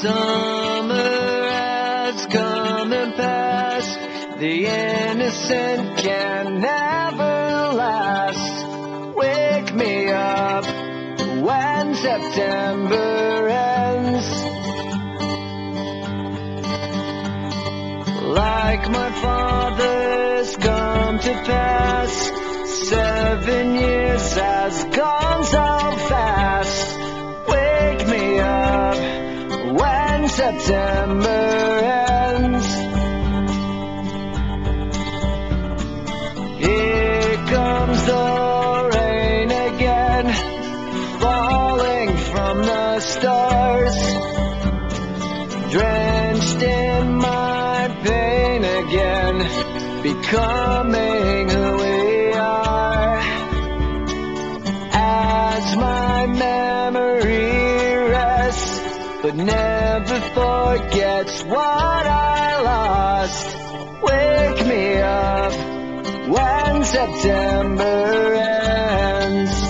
Summer has come and passed. The innocent can never last. Wake me up when September ends. Like my father's come to pass, 7 years has gone so fast. Wake me up when September ends. Here comes the rain again, falling from the stars, drenched in my pain again, becoming who we are. As my memory rests, but never forgets what I lost. Wake me up when September ends.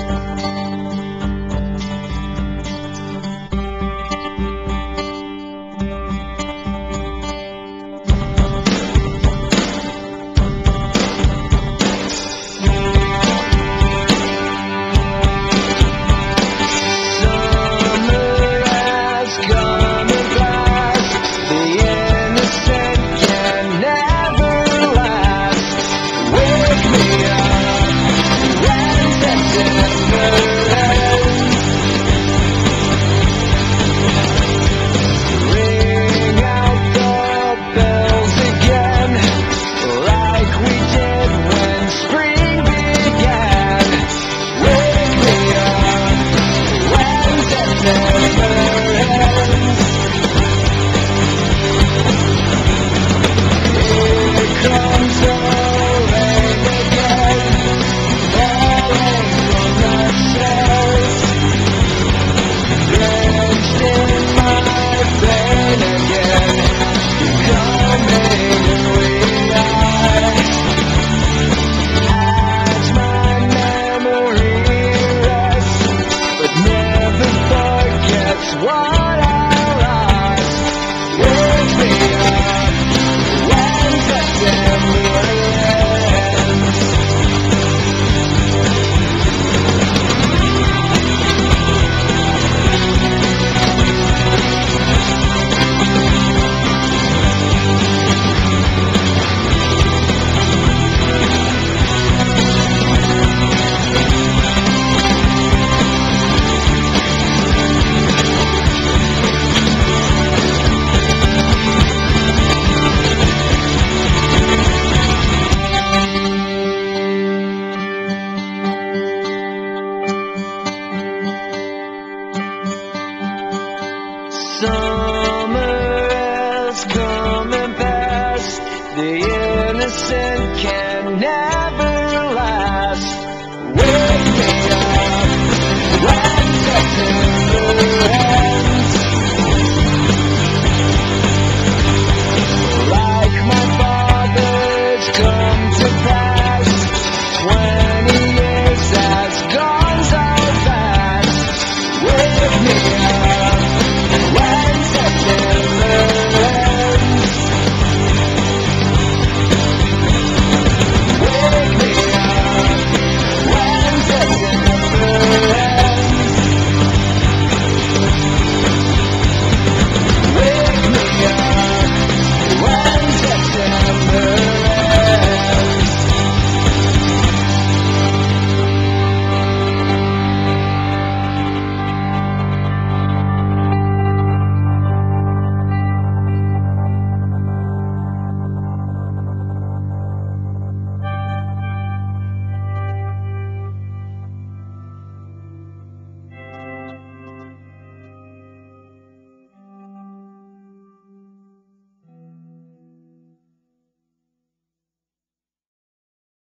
Summer has come and passed. The innocent can never last. Wake me up when September